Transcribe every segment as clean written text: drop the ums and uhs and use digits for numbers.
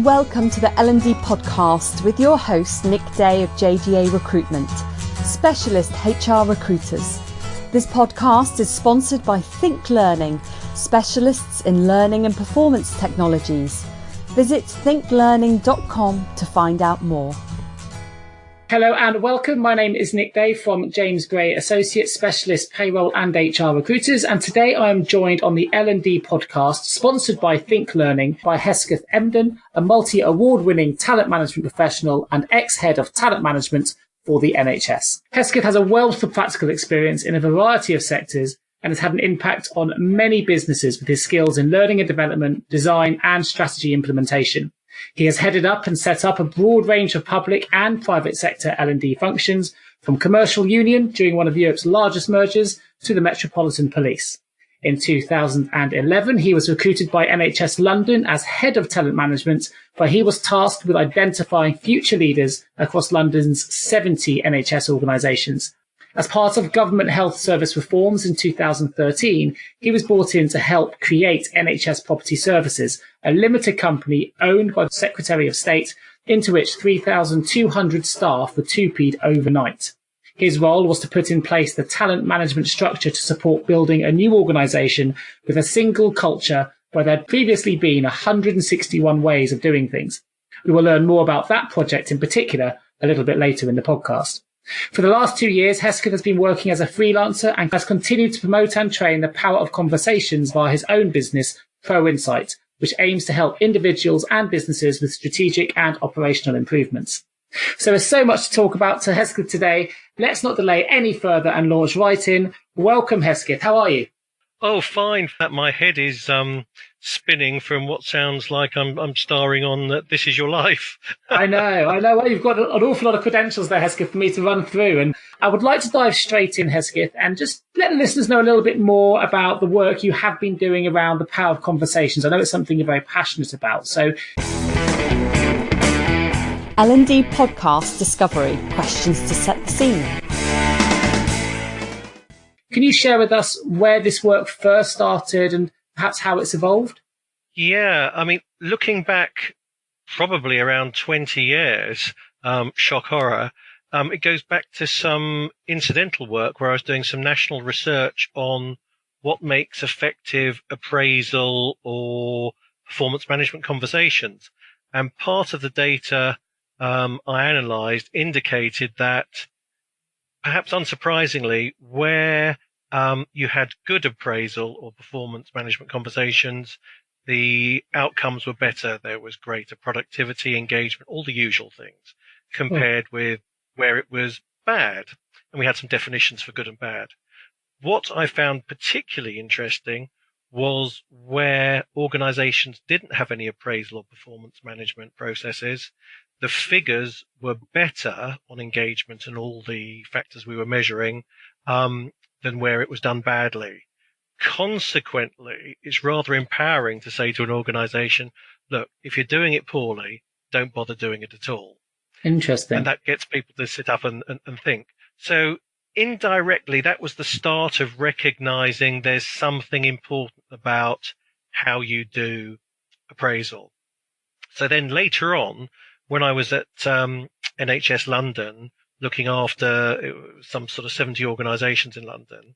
welcome to the L&D Podcast with your host Nick Day of JGA Recruitment, specialist HR recruiters. This podcast is sponsored by Think Learning, specialists in learning and performance technologies. Visit thinklearning.com to find out more. Hello and welcome. My name is Nick Day from James Gray Associate Specialist Payroll and HR Recruiters, and today I am joined on the L&D podcast sponsored by Think Learning by Hesketh Emden, a multi-award-winning talent management professional and ex-head of talent management for the NHS. Hesketh has a wealth of practical experience in a variety of sectors and has had an impact on many businesses with his skills in learning and development, design and strategy implementation. He has headed up and set up a broad range of public and private sector L&D functions, from commercial union during one of Europe's largest mergers to the Metropolitan Police. In 2011, he was recruited by NHS London as head of talent management, where he was tasked with identifying future leaders across London's 70 NHS organisations. As part of government health service reforms in 2013, he was brought in to help create NHS Property Services, a limited company owned by the Secretary of State, into which 3,200 staff were TUPE'd overnight. His role was to put in place the talent management structure to support building a new organisation with a single culture where there had previously been 161 ways of doing things. We will learn more about that project in particular a little bit later in the podcast. For the last 2 years, Hesketh has been working as a freelancer and has continued to promote and train the power of conversations via his own business, ProInsight, which aims to help individuals and businesses with strategic and operational improvements. So there's so much to talk about to Hesketh today. Let's not delay any further and launch right in. Welcome, Hesketh. How are you? Oh, fine. My head is spinning from what sounds like I'm starring on This Is Your Life. I know. Well, you've got an awful lot of credentials there, Hesketh, for me to run through. And I would like to dive straight in, Hesketh, and just let the listeners know a little bit more about the work you have been doing around the power of conversations. I know it's something you're very passionate about. So, L&D Podcast Discovery, questions to set the scene. Can you share with us where this work first started and perhaps how it's evolved? Yeah, I mean, looking back probably around 20 years, shock horror, it goes back to some incidental work where I was doing some national research on what makes effective appraisal or performance management conversations. And part of the data I analysed indicated that, perhaps unsurprisingly, where you had good appraisal or performance management conversations, the outcomes were better. There was greater productivity, engagement, all the usual things, compared with where it was bad. And we had some definitions for good and bad. What I found particularly interesting was where organizations didn't have any appraisal or performance management processes. The figures were better on engagement and all the factors we were measuring than where it was done badly. Consequently, it's rather empowering to say to an organization, look, if you're doing it poorly, don't bother doing it at all. Interesting. And that gets people to sit up and think. So indirectly, that was the start of recognizing there's something important about how you do appraisal. So then later on, when I was at NHS London, looking after some sort of 70 organizations in London,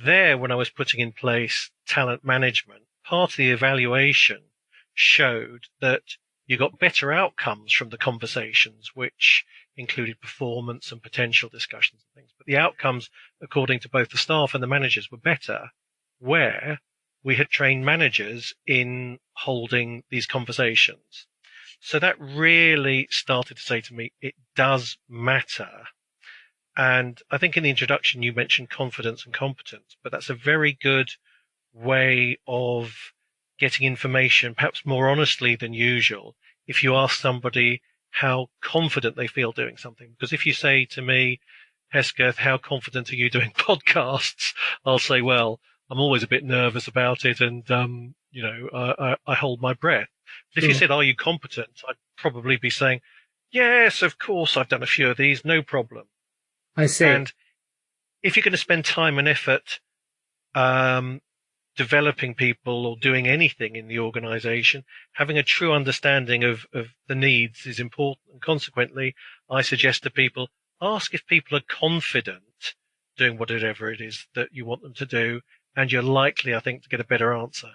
there, when I was putting in place talent management, part of the evaluation showed that you got better outcomes from the conversations, which included performance and potential discussions and things. But the outcomes, according to both the staff and the managers, were better where we had trained managers in holding these conversations. So that really started to say to me, it does matter. And I think in the introduction, you mentioned confidence and competence, but that's a very good way of getting information, perhaps more honestly than usual, if you ask somebody how confident they feel doing something. Because if you say to me, Hesketh, how confident are you doing podcasts? I'll say, well, I'm always a bit nervous about it, and I hold my breath. But if you said, are you competent? I'd probably be saying, yes, of course, I've done a few of these, no problem. I see. And if you're going to spend time and effort developing people or doing anything in the organization, having a true understanding of the needs is important. And consequently, I suggest to people, ask if people are confident doing whatever it is that you want them to do, and you're likely, I think, to get a better answer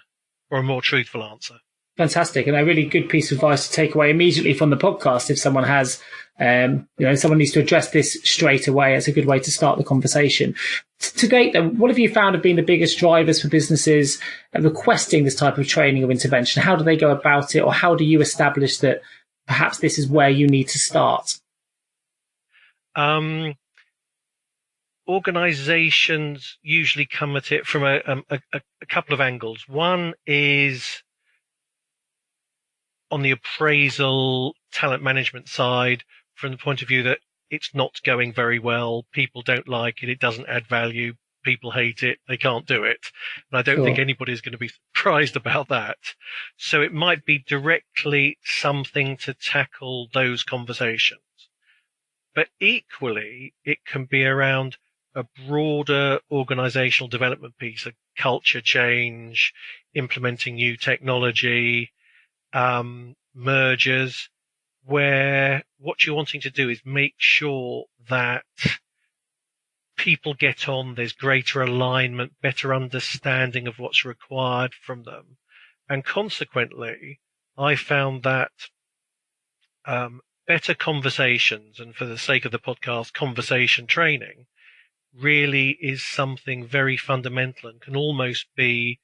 or a more truthful answer. Fantastic. And a really good piece of advice to take away immediately from the podcast. If someone has, someone needs to address this straight away, it's a good way to start the conversation. To date, then, what have you found have been the biggest drivers for businesses requesting this type of training or intervention? How do they go about it, or how do you establish that perhaps this is where you need to start? Organizations usually come at it from a couple of angles. One is on the appraisal talent management side, from the point of view that it's not going very well, people don't like it, it doesn't add value, people hate it, they can't do it. And I don't think anybody's going to be surprised about that. So it might be directly something to tackle those conversations. But equally, it can be around a broader organizational development piece, a culture change, implementing new technology, mergers, where what you're wanting to do is make sure that people get on, there's greater alignment, better understanding of what's required from them. And consequently, I found that better conversations, and for the sake of the podcast, conversation training, really is something very fundamental and can almost be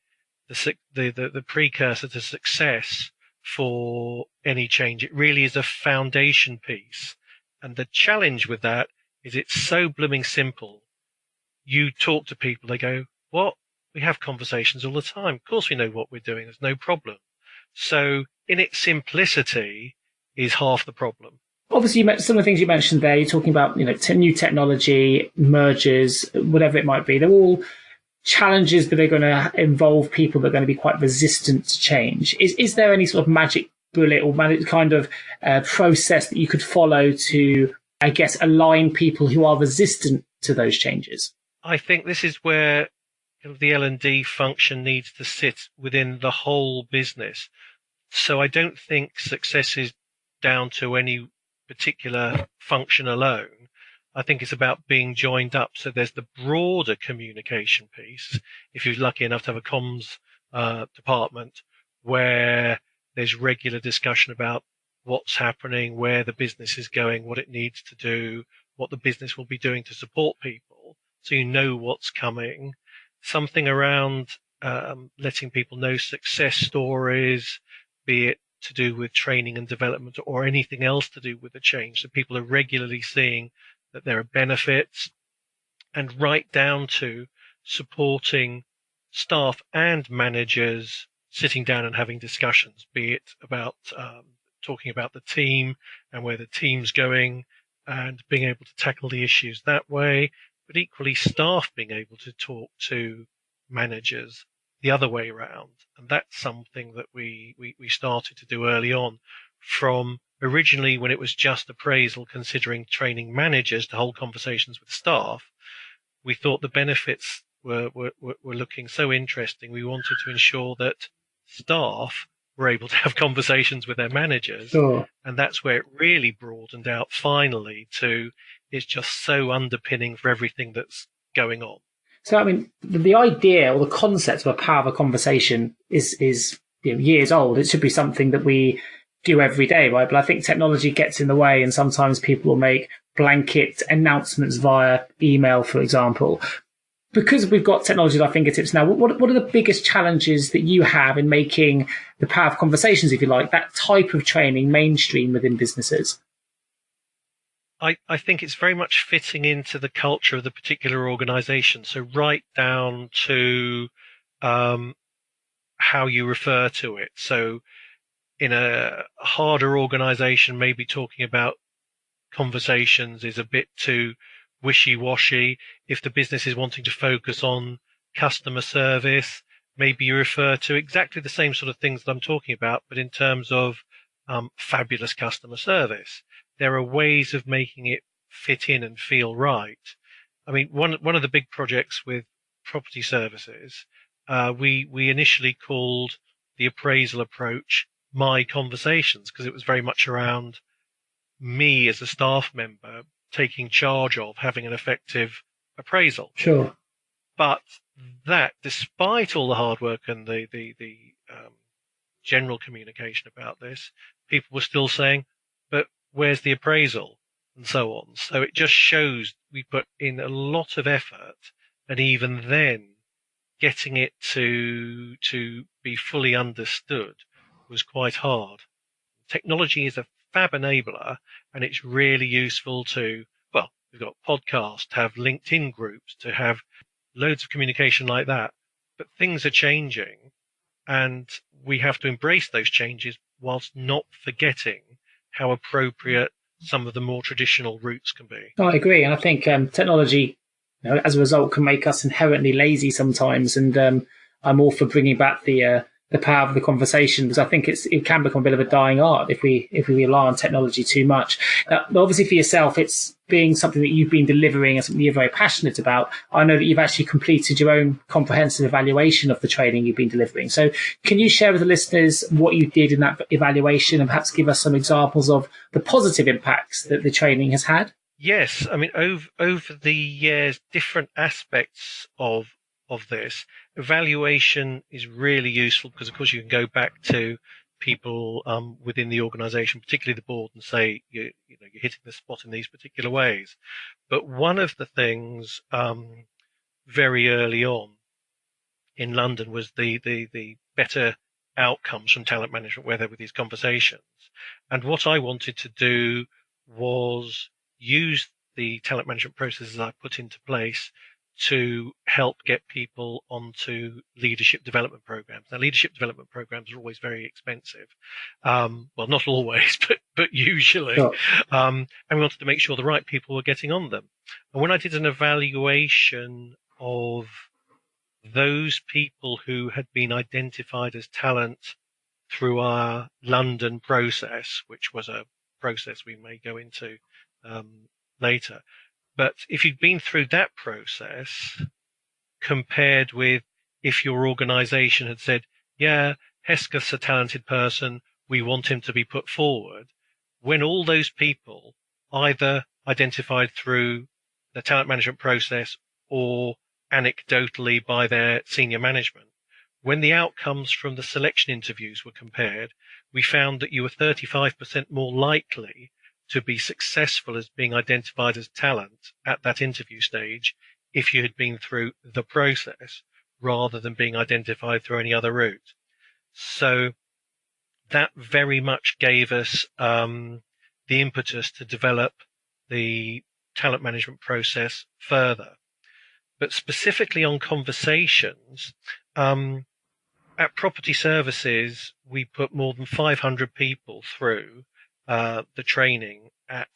the precursor to success for any change. It really is a foundation piece. And the challenge with that is it's so blooming simple. You talk to people, they go, what? We have conversations all the time. Of course we know what we're doing. There's no problem. So in its simplicity is half the problem. Obviously, some of the things you mentioned there, you're talking about, new technology, mergers, whatever it might be. They're all challenges that are going to involve people that are going to be quite resistant to change. Is there any sort of magic bullet or magic kind of process that you could follow to, I guess, align people who are resistant to those changes? I think this is where the L&D function needs to sit within the whole business. So I don't think success is down to any particular function alone. I think it's about being joined up. So there's the broader communication piece. If you're lucky enough to have a comms department where there's regular discussion about what's happening, where the business is going, what it needs to do, what the business will be doing to support people, so you know what's coming. Something around letting people know success stories, be it to do with training and development or anything else to do with the change. So people are regularly seeing that there are benefits, and right down to supporting staff and managers sitting down and having discussions, be it about talking about the team and where the team's going and being able to tackle the issues that way, but equally staff being able to talk to managers the other way around. And that's something that we started to do early on, from originally when it was just appraisal, considering training managers to hold conversations with staff. We thought the benefits were looking so interesting. We wanted to ensure that staff were able to have conversations with their managers. Sure. And that's where it really broadened out finally to it's just so underpinning for everything that's going on. So, I mean, the idea or the concept of a power of a conversation is years old. It should be something that we do every day, right? But I think technology gets in the way, and sometimes people will make blanket announcements via email, for example. Because we've got technology at our fingertips now, what are the biggest challenges that you have in making the power of conversations, if you like, that type of training mainstream within businesses? I think it's very much fitting into the culture of the particular organization. So right down to how you refer to it. So in a harder organization, maybe talking about conversations is a bit too wishy-washy. If the business is wanting to focus on customer service, maybe you refer to exactly the same sort of things that I'm talking about, but in terms of fabulous customer service. There are ways of making it fit in and feel right. I mean, one of the big projects with property services we initially called the appraisal approach My Conversations, because it was very much around me as a staff member taking charge of having an effective appraisal. Sure. But that, despite all the hard work and the general communication about this, people were still saying, but where's the appraisal? And so on. So it just shows we put in a lot of effort, and even then getting it to be fully understood was quite hard. Technology is a fab enabler, and it's really useful to, well, we've got podcasts, to have LinkedIn groups, to have loads of communication like that. But things are changing, and we have to embrace those changes whilst not forgetting how appropriate some of the more traditional routes can be. I agree. And I think technology, as a result, can make us inherently lazy sometimes. And I'm all for bringing back the power of the conversation, because I think it can become a bit of a dying art if we rely on technology too much. Obviously, for yourself, it's being something that you've been delivering and something you're very passionate about. I know that you've actually completed your own comprehensive evaluation of the training you've been delivering. So can you share with the listeners what you did in that evaluation, and perhaps give us some examples of the positive impacts that the training has had? Yes. I mean, over the years, different aspects of this evaluation is really useful, because of course you can go back to people within the organization, particularly the board, and say you're hitting the spot in these particular ways. But one of the things very early on in London was the better outcomes from talent management, where there were these conversations. And what I wanted to do was use the talent management processes I put into place to help get people onto leadership development programs. Now, leadership development programs are always very expensive. Well, not always, but usually. Sure. And we wanted to make sure the right people were getting on them. And when I did an evaluation of those people who had been identified as talent through our London process, which was a process we may go into later. But if you'd been through that process, compared with if your organization had said, yeah, Hesketh's a talented person, we want him to be put forward, when all those people either identified through the talent management process or anecdotally by their senior management, when the outcomes from the selection interviews were compared, we found that you were 35% more likely to be successful as being identified as talent at that interview stage if you had been through the process rather than being identified through any other route. So that very much gave us the impetus to develop the talent management process further. But specifically on conversations, at Property Services, we put more than 500 people through the training at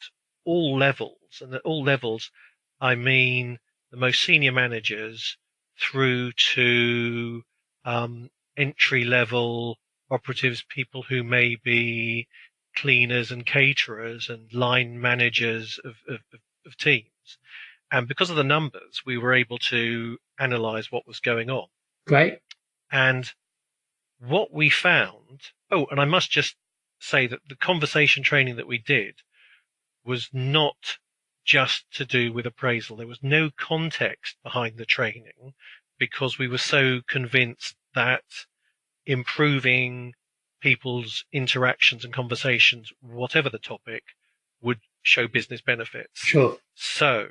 all levels. And at all levels, I mean the most senior managers through to entry-level operatives, people who may be cleaners and caterers and line managers of teams. And because of the numbers, we were able to analyze what was going on. Great. And what we found, and I must just say that the conversation training that we did was not just to do with appraisal. There was no context behind the training, because we were so convinced that improving people's interactions and conversations, whatever the topic, would show business benefits. Sure. So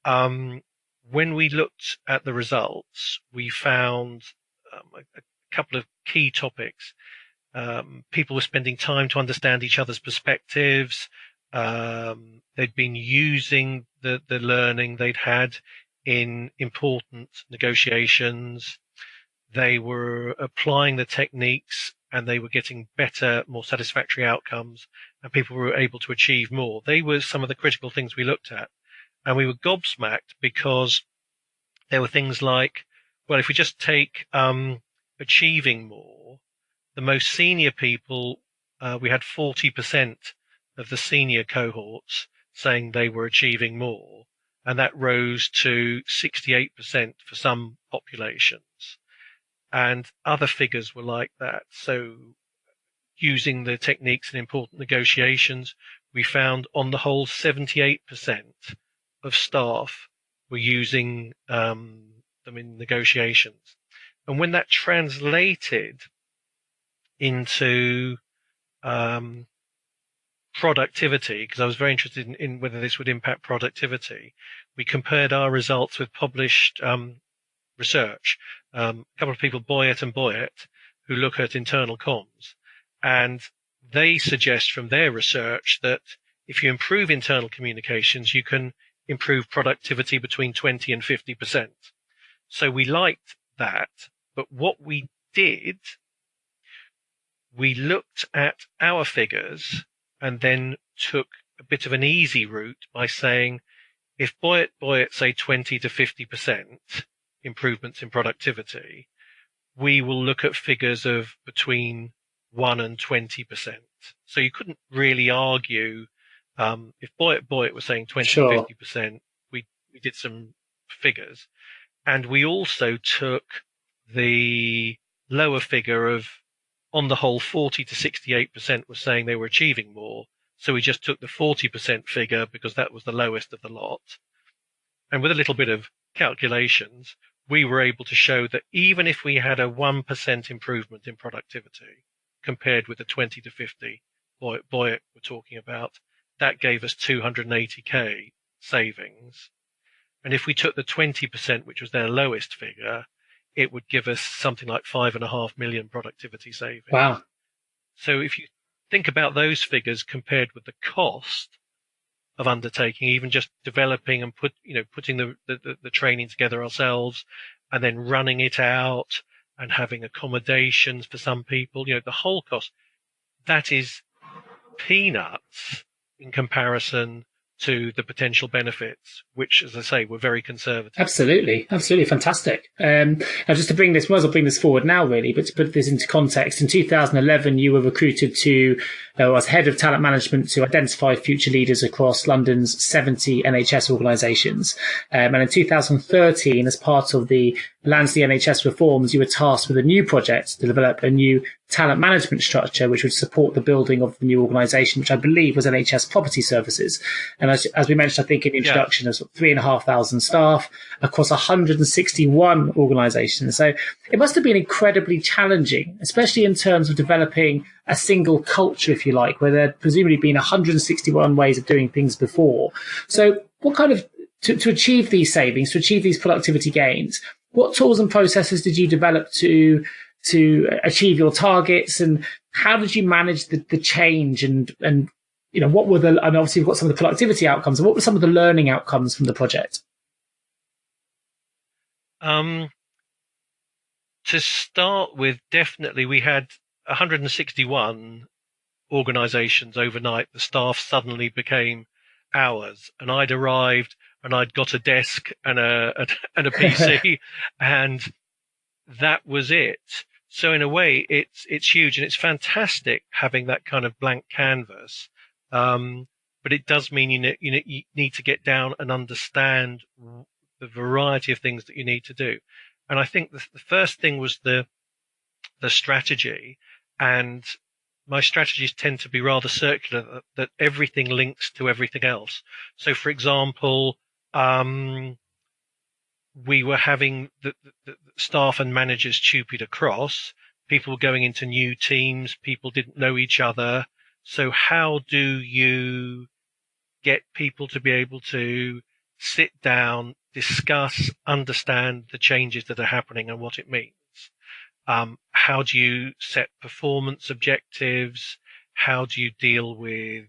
when we looked at the results, we found a couple of key topics. People were spending time to understand each other's perspectives. They'd been using the learning they'd had in important negotiations. They were applying the techniques, and they were getting better, more satisfactory outcomes, and people were able to achieve more. They were some of the critical things we looked at. And we were gobsmacked, because there were things like, well, if we just take achieving more, the most senior people, we had 40% of the senior cohorts saying they were achieving more, and that rose to 68% for some populations. and other figures were like that. So using the techniques in important negotiations, we found on the whole 78% of staff were using them in negotiations. And when that translated into productivity, because I was very interested in whether this would impact productivity, we compared our results with published research. A couple of people, Boyett and Boyett, who look at internal comms, and they suggest from their research that if you improve internal communications, you can improve productivity between 20 and 50%. So we liked that, but what we did, we looked at our figures and then took a bit of an easy route by saying, if Boyett say 20 to 50% improvements in productivity, we will look at figures of between 1 and 20%. So you couldn't really argue, if Boyett was saying 20 to 50%, we did some figures. And we also took the lower figure of, on the whole, 40 to 68% was saying they were achieving more. So we just took the 40% figure because that was the lowest of the lot. And with a little bit of calculations, we were able to show that even if we had a 1% improvement in productivity compared with the 20 to 50 Boyett were talking about, that gave us 280k savings. And if we took the 20%, which was their lowest figure, it would give us something like 5.5 million productivity savings. Wow. So if you think about those figures compared with the cost of undertaking, even just developing and putting the training together ourselves and then running it out and having accommodations for some people, the whole cost, that is peanuts in comparison to the potential benefits, which, as I say, were very conservative. Absolutely. Fantastic. Now, just to bring this, might as well bring this forward now, really, but to put this into context, in 2011, you were recruited as head of talent management to identify future leaders across London's 70 NHS organisations. And in 2013, as part of the Lansley NHS reforms, you were tasked with a new project to develop a new talent management structure, which would support the building of the new organisation, which I believe was NHS Property Services. And as we mentioned, I think in the introduction, there's 3,500 staff across 161 organisations. So it must have been incredibly challenging, especially in terms of developing a single culture, if you like, where there had presumably been 161 ways of doing things before. So what kind of, to achieve these savings, to achieve these productivity gains, what tools and processes did you develop to achieve your targets, and how did you manage the change, and what were and obviously you've got some of the productivity outcomes, and what were some of the learning outcomes from the project? To start with, definitely we had 161 organisations overnight. The staff suddenly became ours, and I'd arrived and I'd got a desk and a PC, and that was it. So in a way, it's huge, and it's fantastic having that kind of blank canvas. But it does mean you need to get down and understand the variety of things that you need to do. And I think the first thing was the strategy, and my strategies tend to be rather circular, that everything links to everything else. So, for example, we were having the staff and managers TUPE'd across. People were going into new teams. People didn't know each other. So how do you get people to be able to sit down, discuss, understand the changes that are happening and what it means? How do you set performance objectives? How do you deal with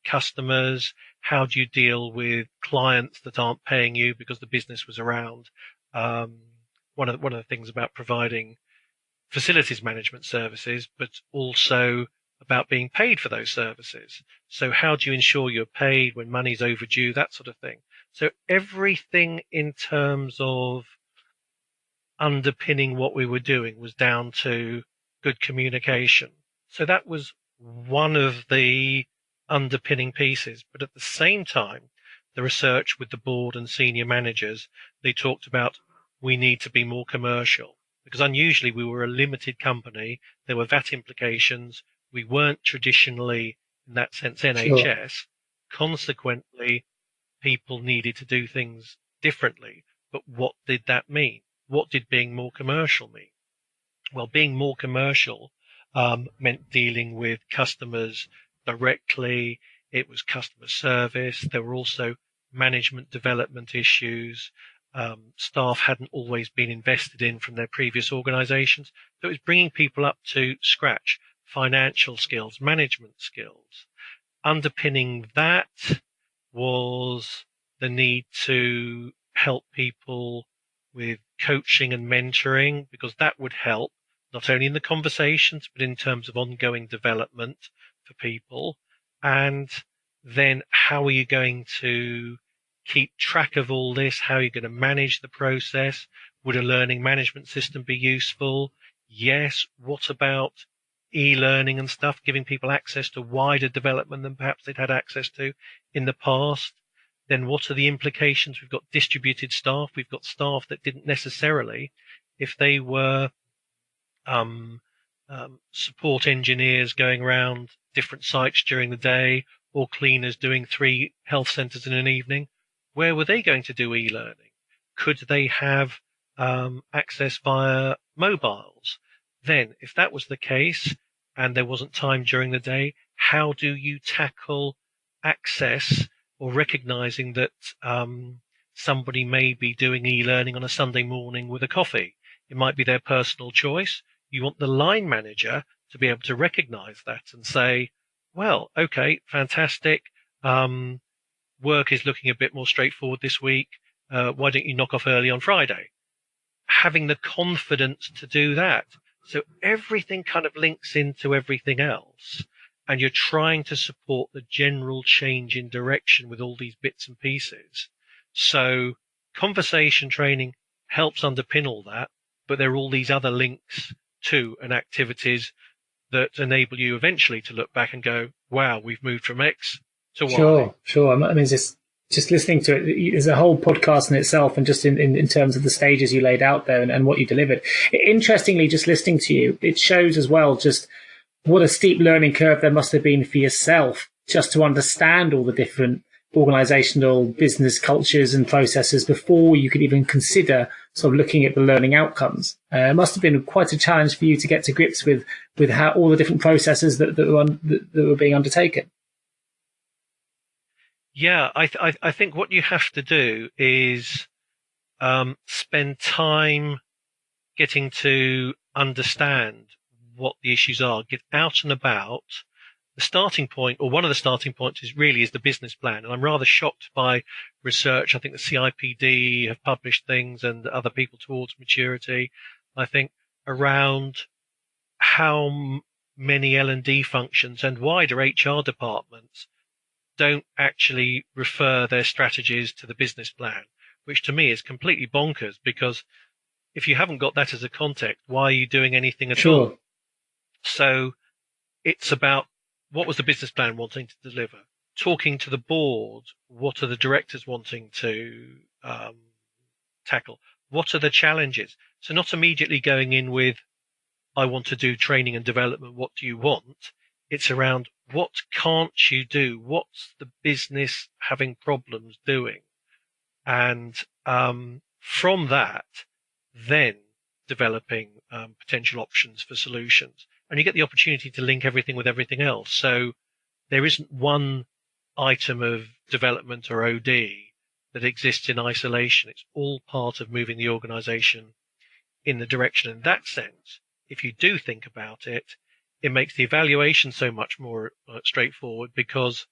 customers? How do you deal with clients that aren't paying you because the business was around? One of the things about providing facilities management services, but also about being paid for those services. So how do you ensure you're paid when money's overdue, that sort of thing? So everything in terms of underpinning what we were doing was down to good communication. So that was one of the underpinning pieces. But at the same time, the research with the board and senior managers, they talked about we need to be more commercial. because unusually we were a limited company. There were VAT implications. We weren't traditionally, in that sense, NHS. Sure. Consequently, people needed to do things differently. But what did that mean? What did being more commercial mean? Well, being more commercial meant dealing with customers directly. It was customer service. There were also management development issues. Staff hadn't always been invested in from their previous organizations. So it was bringing people up to scratch, financial skills, management skills. Underpinning that was the need to help people with coaching and mentoring, because that would help not only in the conversations, but in terms of ongoing development for people. And then how are you going to keep track of all this? How are you going to manage the process? Would a learning management system be useful? Yes. What about e-learning and stuff, giving people access to wider development than perhaps they'd had access to in the past? Then what are the implications? We've got distributed staff. We've got staff that didn't necessarily, if they were support engineers going around different sites during the day, or cleaners doing 3 health centres in an evening, where were they going to do e-learning? Could they have access via mobiles? Then, if that was the case, and there wasn't time during the day, how do you tackle access, or recognizing that somebody may be doing e-learning on a Sunday morning with a coffee? It might be their personal choice. You want the line manager to be able to recognize that and say, well, okay, fantastic. Work is looking a bit more straightforward this week. Why don't you knock off early on Friday? Having the confidence to do that. So everything kind of links into everything else. And you're trying to support the general change in direction with all these bits and pieces. So conversation training helps underpin all that, but there are all these other links to and activities that enable you eventually to look back and go, wow, we've moved from X to Y. Sure. I mean, just listening to it, there's a whole podcast in itself, and just in terms of the stages you laid out there and what you delivered. Interestingly, just listening to you, it shows as well just what a steep learning curve there must have been for yourself just to understand all the different organizational business cultures and processes before you could even consider sort of looking at the learning outcomes. It must have been quite a challenge for you to get to grips with how all the different processes that were being undertaken. Yeah, I think what you have to do is spend time getting to understand what the issues are, get out and about. The starting point, or one of the starting points, is the business plan. And I'm rather shocked by research. I think the CIPD have published things, and other people towards maturity, I think, around how many L&D functions and wider HR departments don't actually refer their strategies to the business plan, which to me is completely bonkers, because if you haven't got that as a context, why are you doing anything at all? So it's about, what was the business plan wanting to deliver? Talking to the board, what are the directors wanting to tackle? What are the challenges? So not immediately going in with, I want to do training and development, what do you want? It's around, what can't you do? What's the business having problems doing? And from that, then developing potential options for solutions. And you get the opportunity to link everything with everything else. So there isn't one item of development or OD that exists in isolation. It's all part of moving the organization in the direction. In that sense, if you do think about it, it makes the evaluation so much more straightforward, because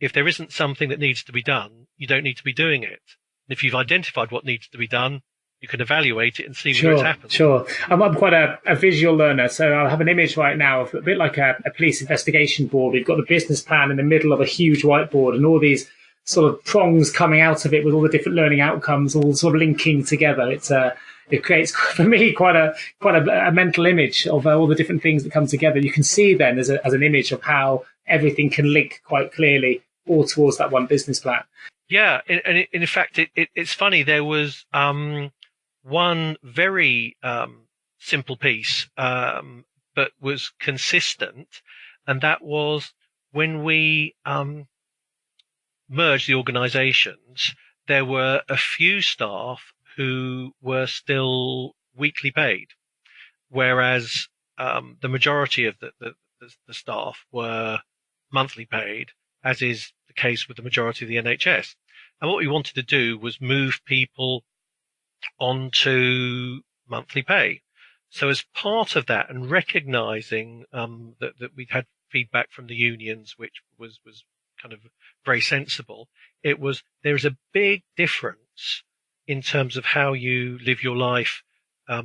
if there isn't something that needs to be done, you don't need to be doing it. And if you've identified what needs to be done, you can evaluate it and see whether it's happened. Sure. I'm quite a visual learner, so I have an image right now of a bit like a police investigation board. We've got the business plan in the middle of a huge whiteboard, and all these sort of prongs coming out of it with all the different learning outcomes all sort of linking together. It creates, for me, quite a mental image of all the different things that come together. You can see then as an image of how everything can link quite clearly all towards that one business plan. Yeah, and in fact, it's funny. There was one very simple piece, but was consistent, and that was when we merged the organisations, there were a few staff who were still weekly paid, whereas the majority of the staff were monthly paid, as is the case with the majority of the NHS. And what we wanted to do was move people onto monthly pay. So as part of that, and recognising that we'd had feedback from the unions, which was kind of very sensible, it was there's a big difference in terms of how you live your life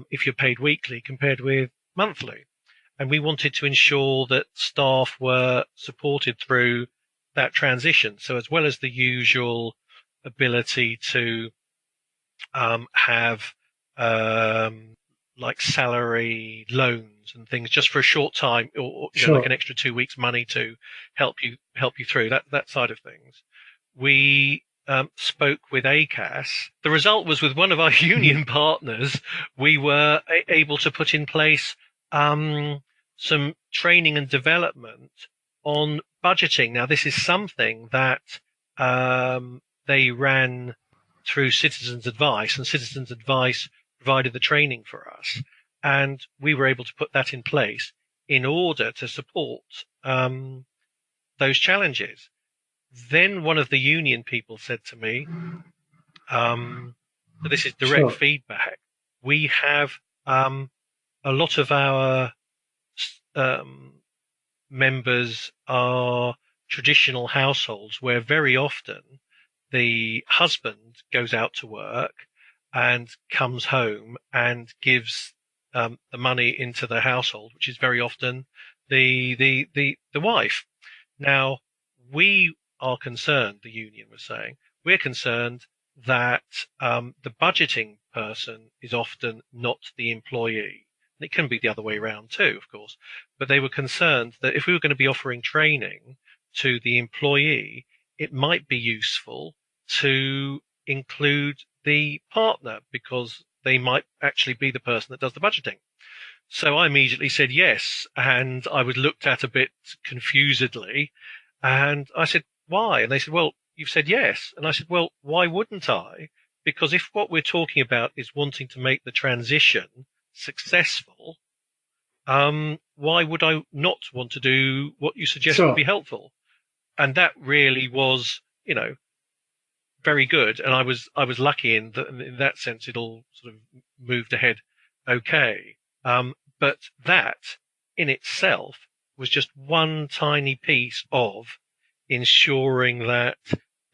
if you're paid weekly compared with monthly. And we wanted to ensure that staff were supported through that transition. So as well as the usual ability to have like salary loans and things just for a short time, or Sure. like an extra 2 weeks money to help you through that side of things. We spoke with ACAS. The result was, with one of our union partners, we were able to put in place some training and development on budgeting. Now, this is something that they ran through Citizens Advice, and Citizens Advice provided the training for us, and we were able to put that in place in order to support those challenges. Then one of the union people said to me, this is direct Sure. feedback, we have a lot of our members are traditional households where very often the husband goes out to work and comes home and gives the money into the household, which is very often the wife. Now, we are concerned, the union was saying, we're concerned that the budgeting person is often not the employee. And it can be the other way around too, of course. But they were concerned that if we were going to be offering training to the employee, it might be useful to include the partner, because they might actually be the person that does the budgeting. So I immediately said yes, and I was looked at a bit confusedly, and I said, why? And they said, well, you've said yes. And I said, well, why wouldn't I? Because if what we're talking about is wanting to make the transition successful, why would I not want to do what you suggest Sure. would be helpful? And that really was, very good. And I was lucky in that sense, it all sort of moved ahead okay. But that in itself was just one tiny piece of ensuring that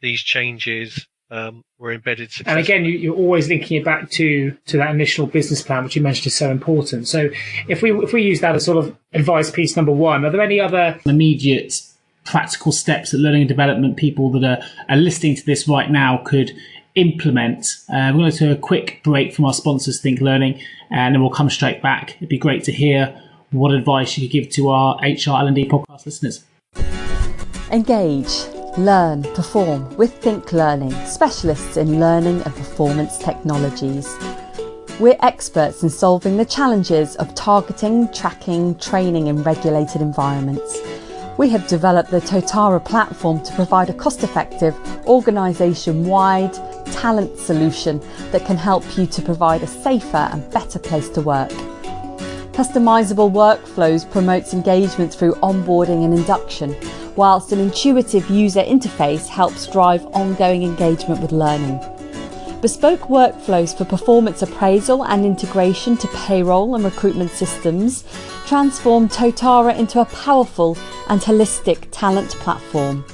these changes were embedded successfully. And again, you're always linking it back to that initial business plan, which you mentioned is so important. So if we use that as sort of advice piece number one, are there any other immediate practical steps that learning and development people that are listening to this right now could implement? We're going to take a quick break from our sponsors, Think Learning, and then we'll come straight back. It'd be great to hear what advice you could give to our HR L&D podcast listeners. Engage, learn, perform with Think Learning, specialists in learning and performance technologies. We're experts in solving the challenges of targeting, tracking, training in regulated environments. We have developed the Totara platform to provide a cost-effective, organisation-wide talent solution that can help you to provide a safer and better place to work. Customisable workflows promotes engagement through onboarding and induction, whilst an intuitive user interface helps drive ongoing engagement with learning. Bespoke workflows for performance appraisal and integration to payroll and recruitment systems transform Totara into a powerful and holistic talent platform.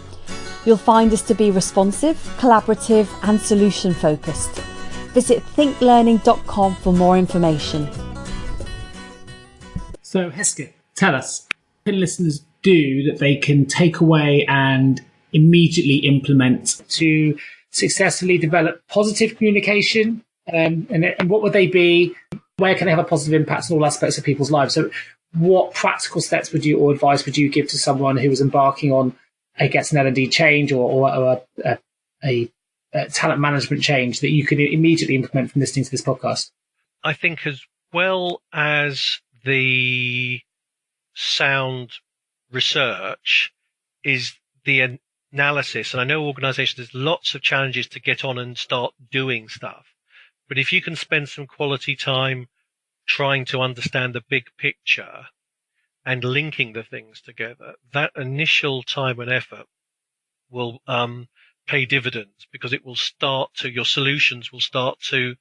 You'll find us to be responsive, collaborative and solution focused. Visit thinklearning.com for more information. So Hesketh, tell us, what can listeners do that they can take away and immediately implement to successfully develop positive communication? And what would they be? Where can they have a positive impact on all aspects of people's lives? So what practical steps or advice would you give to someone who was embarking on, I guess, an L&D change or a talent management change that you could immediately implement from listening to this podcast? I think as well as the sound research is the analysis. And I know organizations, there's lots of challenges to get on and start doing stuff. But if you can spend some quality time trying to understand the big picture and linking the things together, that initial time and effort will pay dividends, because it will your solutions will start to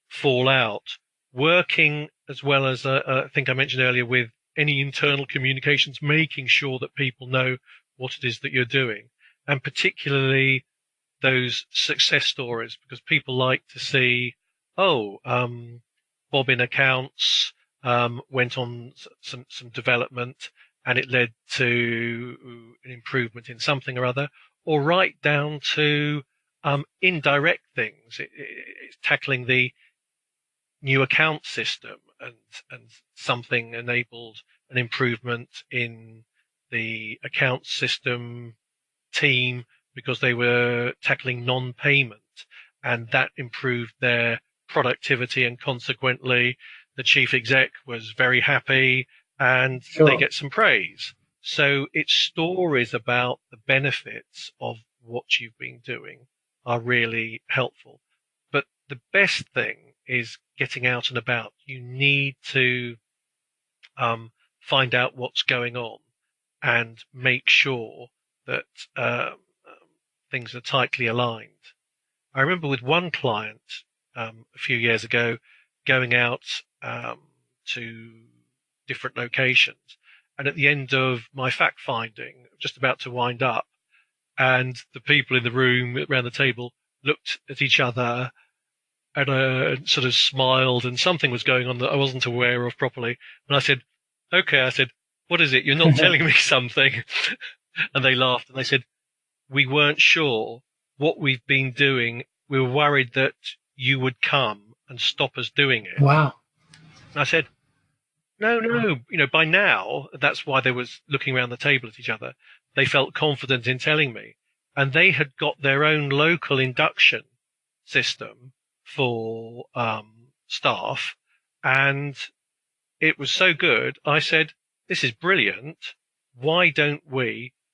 fall out. Working as well as I think I mentioned earlier with any internal communications, making sure that people know what it is that you're doing, and particularly those success stories, because people like to see, Bob in accounts went on some development and it led to an improvement in something or other, or right down to indirect things. It's tackling the new account system and something enabled an improvement in the account system team because they were tackling non-payment, and that improved their productivity, and consequently the chief exec was very happy and they get some praise. So it's stories about the benefits of what you've been doing are really helpful. But the best thing is getting out and about. You need to find out what's going on and make sure that things are tightly aligned. I remember with one client a few years ago going out to different locations, and at the end of my fact finding, just about to wind up, and the people in the room around the table looked at each other and sort of smiled, and something was going on that I wasn't aware of properly. And I said, okay, I said, what is it? You're not telling me something. And they laughed and they said, we weren't sure what we've been doing. We were worried that you would come and stop us doing it. Wow. And I said, no, by now, that's why they was looking around the table at each other. They felt confident in telling me, and they had got their own local induction system for staff, and it was so good. I said, this is brilliant. Why don't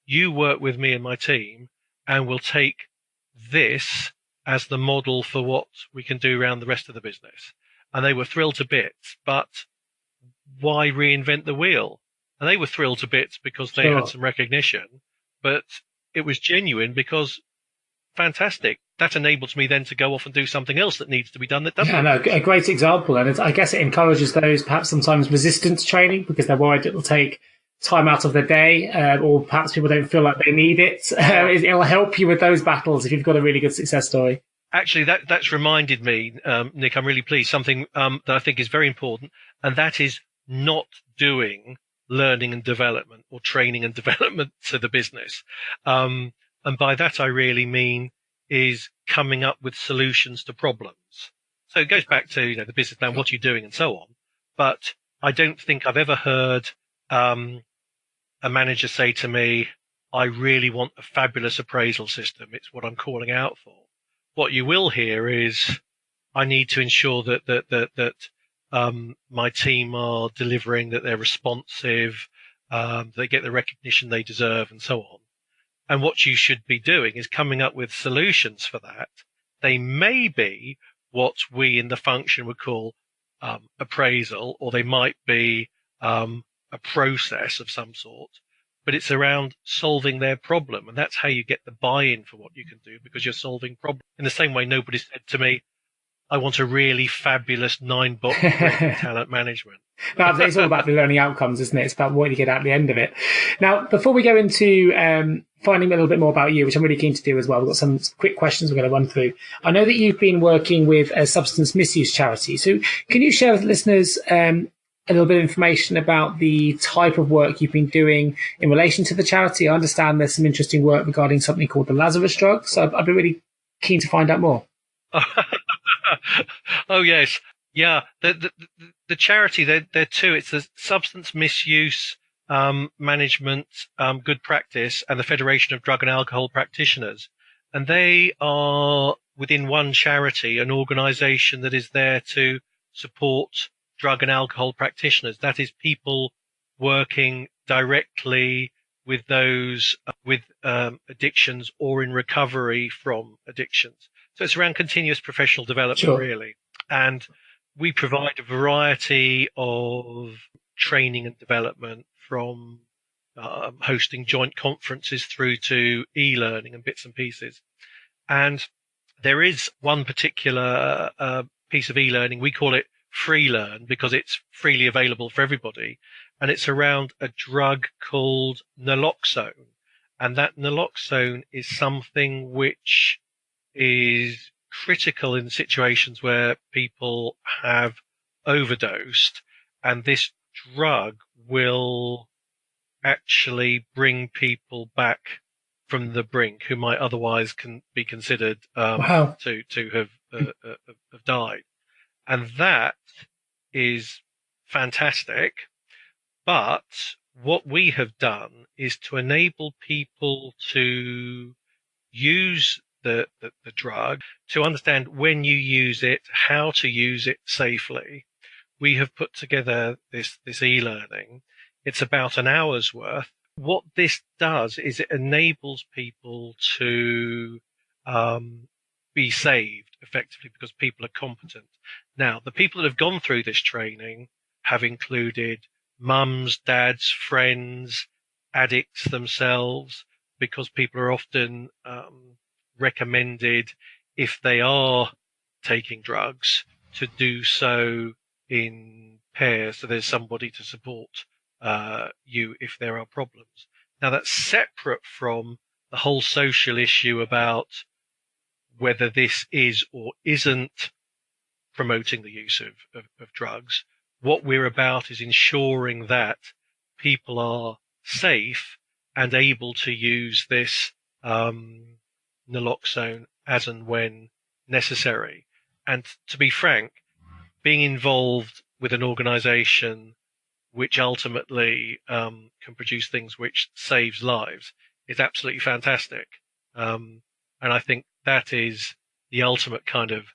you work with me and my team, and we'll take this as the model for what we can do around the rest of the business. And they were thrilled to bits, but why reinvent the wheel? And they were thrilled to bits because they had some recognition, but it was genuine because fantastic. That enables me then to go off and do something else that needs to be done that doesn't. Yeah, no, a great example. And I guess it encourages those perhaps sometimes resistance training because they're worried it will take time out of the day, or perhaps people don't feel like they need it. It'll help you with those battles if you've got a really good success story. Actually, that's reminded me, Nick, I'm really pleased, something that I think is very important, and that is not doing learning and development or training and development to the business. And by that, I really mean is coming up with solutions to problems. So it goes back to, the business plan, what you're doing and so on. But I don't think I've ever heard a manager say to me, I really want a fabulous appraisal system. It's what I'm calling out for. What you will hear is, I need to ensure that my team are delivering, that they're responsive, they get the recognition they deserve, and so on. And what you should be doing is coming up with solutions for that. They may be what we in the function would call appraisal, or they might be a process of some sort, but it's around solving their problem. And that's how you get the buy-in for what you can do, because you're solving problems. In the same way, nobody said to me, I want a really fabulous 9-box talent management. No, it's all about the learning outcomes, isn't it? It's about what you get at the end of it. Now, before we go into finding a little bit more about you, which I'm really keen to do as well, we've got some quick questions we're going to run through. I know that you've been working with a substance misuse charity. So can you share with listeners a little bit of information about the type of work you've been doing in relation to the charity? I understand there's some interesting work regarding something called the Lazarus drug. So I'd be really keen to find out more. Oh, yes. Yeah. The charity, they're two. It's the Substance Misuse Management Good Practice and the Federation of Drug and Alcohol Practitioners. And they are within one charity, an organisation that is there to support drug and alcohol practitioners. That is people working directly with those with addictions or in recovery from addictions. So it's around continuous professional development, really. And we provide a variety of training and development, from hosting joint conferences through to e-learning and bits and pieces. And there is one particular piece of e-learning, we call it Free Learn, because it's freely available for everybody. And it's around a drug called naloxone. And that naloxone is something which is critical in situations where people have overdosed. And this drug will actually bring people back from the brink who might otherwise be considered to have died. And that is fantastic. But what we have done is to enable people to use the drug, to understand when you use it, how to use it safely. We have put together this e-learning. It's about an hour's worth. What this does is it enables people to be saved effectively, because people are competent. Now, the people that have gone through this training have included mums, dads, friends, addicts themselves, because people are often recommended, if they are taking drugs, to do so in pairs, so there's somebody to support you if there are problems. Now, that's separate from the whole social issue about whether this is or isn't promoting the use of drugs. What we're about is ensuring that people are safe and able to use this naloxone as and when necessary. And to be frank, being involved with an organisation which ultimately can produce things which saves lives is absolutely fantastic. And I think that is the ultimate kind of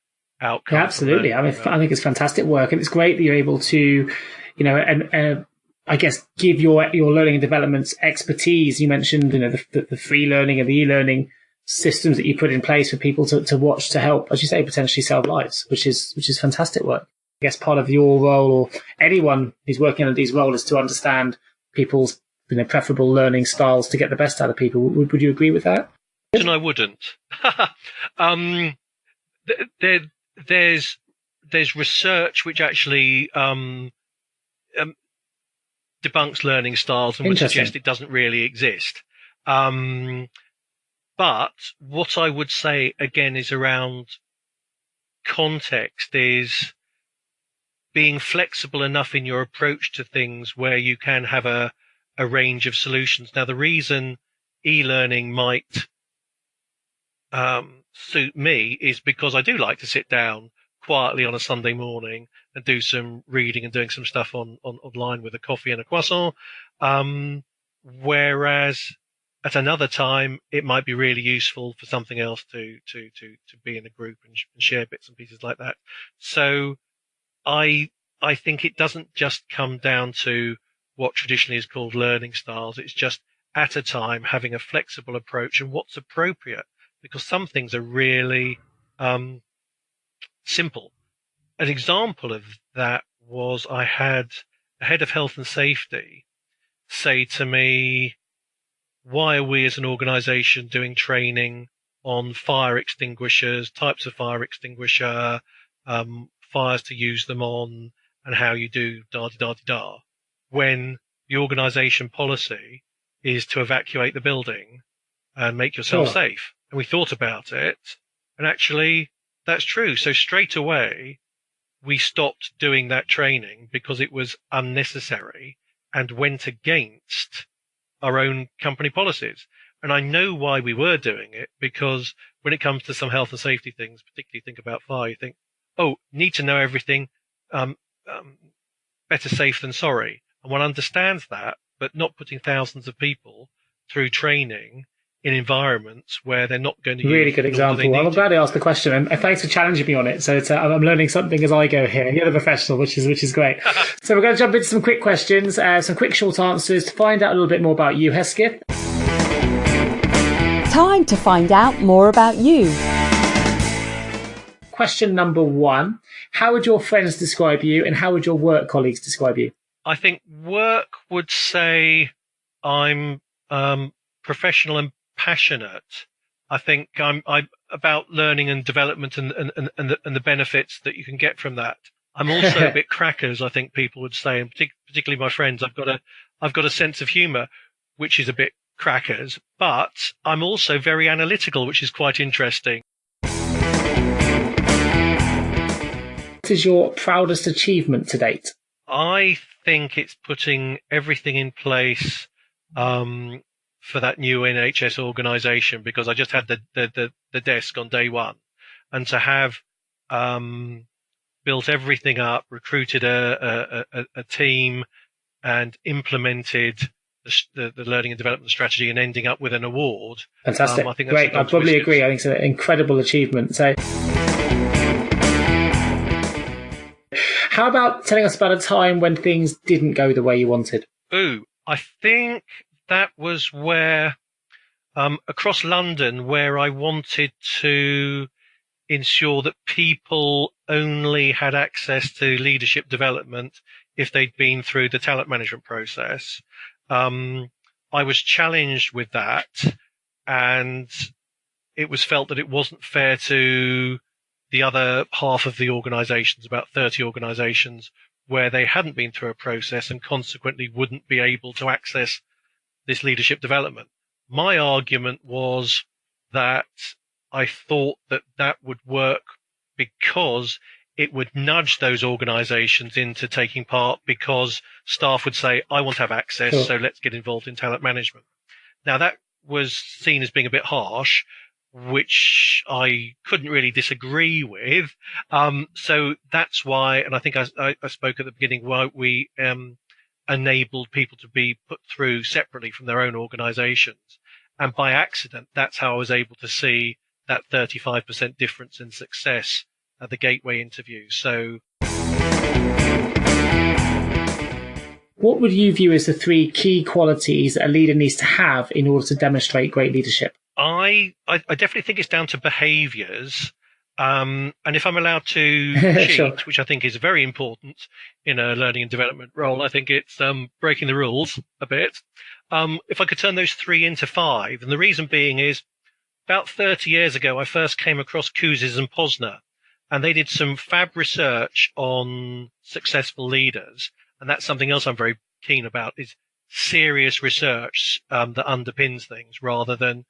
outcome. Yeah, absolutely. I mean, I think it's fantastic work, and it's great that you're able to, and I guess give your learning and development expertise. You mentioned, the free learning and the e-learning systems that you put in place for people to watch, to help, as you say, potentially save lives, which is fantastic work. I guess part of your role, or anyone who's working on these roles, is to understand people's preferable learning styles to get the best out of people. Would you agree with that? And I wouldn't. There's research which actually debunks learning styles and would suggest it doesn't really exist. But what I would say again is around context, is being flexible enough in your approach to things where you can have a range of solutions. Now, the reason e-learning might suit me is because I do like to sit down quietly on a Sunday morning and do some reading and doing some stuff online with a coffee and a croissant. Whereas at another time, it might be really useful for something else to be in a group and share bits and pieces like that. So I think it doesn't just come down to what traditionally is called learning styles. It's just at a time having a flexible approach and what's appropriate, because some things are really simple. An example of that was I had a head of health and safety say to me, why are we as an organisation doing training on fire extinguishers, types of fire extinguisher, fires to use them on, and how you do da-da-da-da-da, when the organisation policy is to evacuate the building and make yourself safe. And we thought about it, and actually that's true. So straight away, we stopped doing that training because it was unnecessary and went against our own company policies. And I know why we were doing it, because when it comes to some health and safety things, particularly think about fire, you think, need to know everything, better safe than sorry. And one understands that, but not putting thousands of people through training in environments where they're not going to use. Really good example. I'm glad I asked the question, and thanks for challenging me on it. So I'm learning something as I go here. You're the professional, which is great. So we're going to jump into some quick questions, some quick short answers to find out a little bit more about you, Hesketh. Time to find out more about you. Question number 1. How would your friends describe you, and how would your work colleagues describe you? I think work would say I'm professional and passionate. I think I'm about learning and development and the benefits that you can get from that. I'm also a bit crackers, I think people would say, and particularly my friends. I've got a sense of humour, which is a bit crackers, but I'm also very analytical, which is quite interesting. What is your proudest achievement to date? I think it's putting everything in place for that new NHS organisation, because I just had the desk on day one, and to have built everything up, recruited a team, and implemented the learning and development strategy, and ending up with an award. Fantastic. I think great. I probably agree. I think it's an incredible achievement. So, how about telling us about a time when things didn't go the way you wanted? I think that was where, across London, where I wanted to ensure that people only had access to leadership development if they'd been through the talent management process. I was challenged with that, and it was felt that it wasn't fair to the other half of the organisations, about 30 organisations, where they hadn't been through a process and consequently wouldn't be able to access this leadership development. My argument was that I thought that would work because it would nudge those organisations into taking part, because staff would say, I want to have access, Sure. So let's get involved in talent management. Now, that was seen as being a bit harsh, which I couldn't really disagree with. So that's why, and I think I spoke at the beginning, why we enabled people to be put through separately from their own organisations. And by accident, that's how I was able to see that 35% difference in success at the gateway interview. So, what would you view as the 3 key qualities that a leader needs to have in order to demonstrate great leadership? I definitely think it's down to behaviours. And if I'm allowed to cheat, Sure. which I think is very important in a learning and development role, I think it's breaking the rules a bit. If I could turn those 3 into 5, and the reason being is about 30 years ago, I first came across Kouzes and Posner, and they did some fab research on successful leaders. And that's something else I'm very keen about, is serious research that underpins things, rather than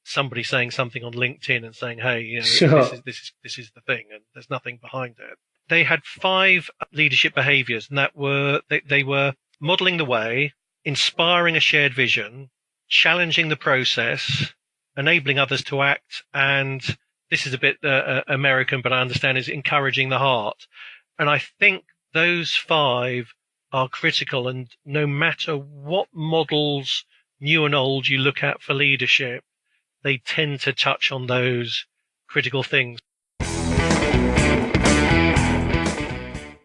somebody saying something on LinkedIn and saying, hey, you know, Sure. this is the thing, and there's nothing behind it. They had 5 leadership behaviors, and that were, they were modeling the way, inspiring a shared vision, challenging the process, enabling others to act, and this is a bit American, but I understand, is encouraging the heart. And I think those 5 are critical, and no matter what models, new and old, you look at for leadership, they tend to touch on those critical things.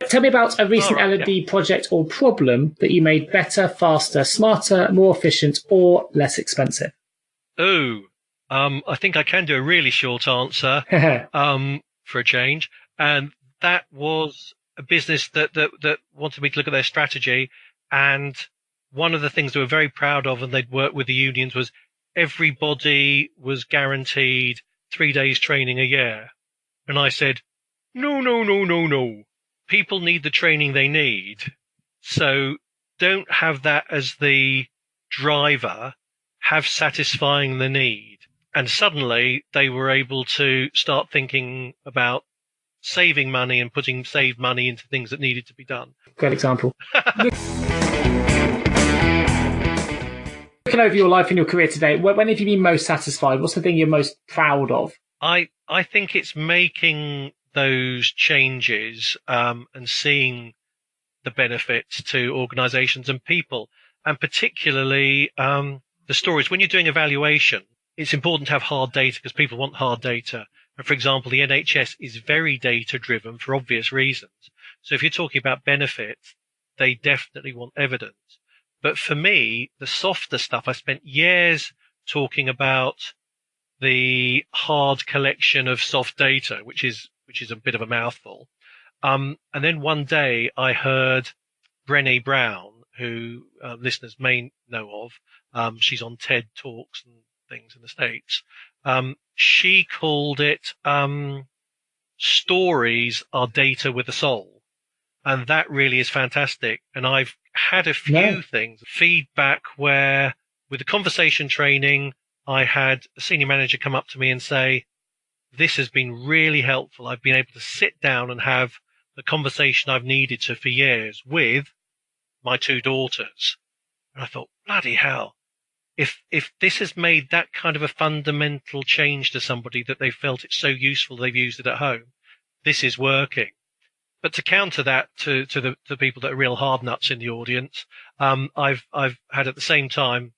Tell me about a recent All right, L&D project or problem that you made better, faster, smarter, more efficient, or less expensive. I think I can do a really short answer for a change. And that was a business that wanted me to look at their strategy. And one of the things they were very proud of, and they'd worked with the unions, was everybody was guaranteed 3 days training a year. And I said, no. People need the training they need. So don't have that as the driver, have satisfying the need. And suddenly they were able to start thinking about saving money and putting saved money into things that needed to be done. Great example. Looking over your life and your career today, when have you been most satisfied? What's the thing you're most proud of? I think it's making those changes and seeing the benefits to organisations and people, and particularly the stories. When you're doing evaluation, it's important to have hard data because people want hard data. And for example, the NHS is very data driven for obvious reasons. So if you're talking about benefits, they definitely want evidence. But for me, the softer stuff, I spent years talking about the hard collection of soft data, which is a bit of a mouthful. And then one day I heard Brené Brown, who listeners may know of. She's on TED Talks and things in the States. She called it stories are data with a soul. And that really is fantastic. And I've had a few things, feedback where with the conversation training, I had a senior manager come up to me and say, this has been really helpful. I've been able to sit down and have the conversation I've needed to for years with my 2 daughters. And I thought, bloody hell, if this has made that kind of a fundamental change to somebody that they felt it's so useful they've used it at home, this is working. But to counter that to the people that are real hard nuts in the audience, I've had at the same time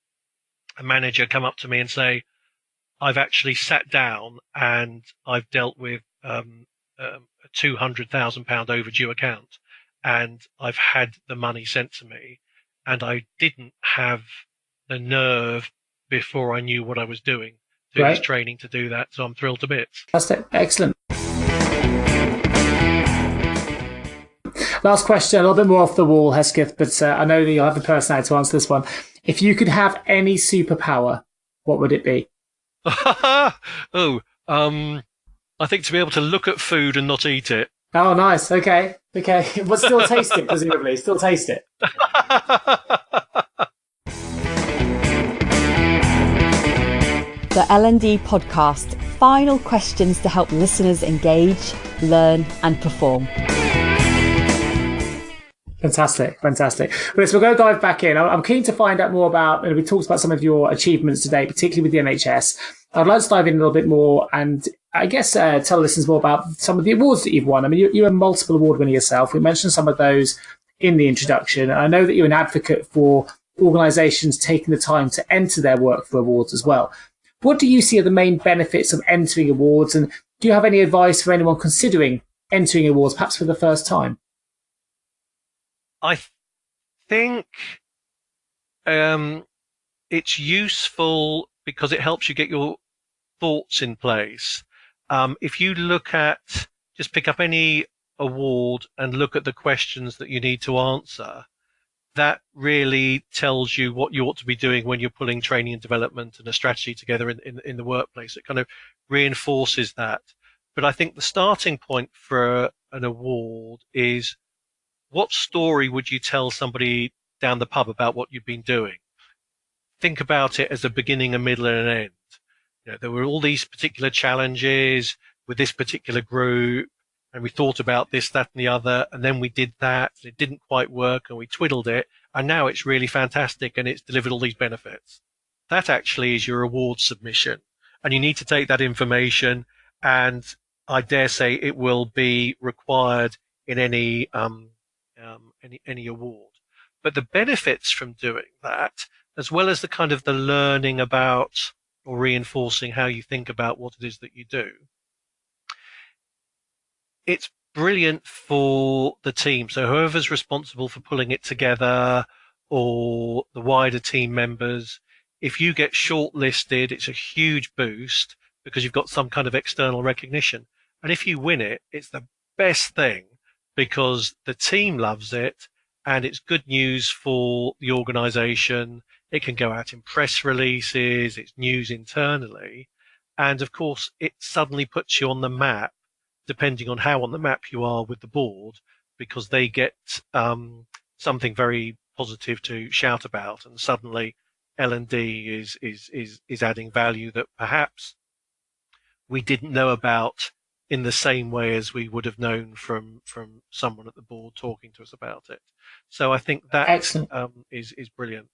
a manager come up to me and say, I've actually sat down and I've dealt with a £200,000 overdue account, and I've had the money sent to me, and I didn't have the nerve before I knew what I was doing to this training to do that. So I'm thrilled to bits. That's excellent. Last question, a little bit more off the wall, Hesketh, but I know that you'll have the personality to answer this one. If you could have any superpower, what would it be? I think to be able to look at food and not eat it. Oh, nice. Okay. But still taste it, presumably. Still taste it. The L&D Podcast. Final questions to help listeners engage, learn and perform. Fantastic. Well, we're going to dive back in. I'm keen to find out more about, we talked about some of your achievements today, particularly with the NHS. I'd like to dive in a little bit more and I guess tell listeners more about some of the awards that you've won. I mean, you're a multiple award winner yourself. We mentioned some of those in the introduction. I know that you're an advocate for organisations taking the time to enter their work for awards as well. What do you see are the main benefits of entering awards? And do you have any advice for anyone considering entering awards, perhaps for the first time? I think it's useful because it helps you get your thoughts in place. If you just pick up any award and look at the questions that you need to answer, that really tells you what you ought to be doing when you're pulling training and development and a strategy together in the workplace. It kind of reinforces that. But I think the starting point for an award is, what story would you tell somebody down the pub about what you've been doing? Think about it as a beginning, a middle, and an end. There were all these particular challenges with this particular group, and we thought about this, that, and the other, and then we did that, and it didn't quite work, and we twiddled it, and now it's really fantastic, and it's delivered all these benefits. That actually is your award submission, and you need to take that information, and I dare say it will be required in any award. But the benefits from doing that, as well as the kind of the learning about or reinforcing how you think about what it is that you do, it's brilliant for the team. So whoever's responsible for pulling it together or the wider team members, if you get shortlisted, it's a huge boost because you've got some kind of external recognition. And if you win it, it's the best thing because the team loves it and it's good news for the organization. It can go out in press releases, it's news internally. And of course, it suddenly puts you on the map, depending on how on the map you are with the board, because they get something very positive to shout about. And suddenly L&D is adding value that perhaps we didn't know about in the same way as we would have known from someone at the board talking to us about it. So I think that is brilliant.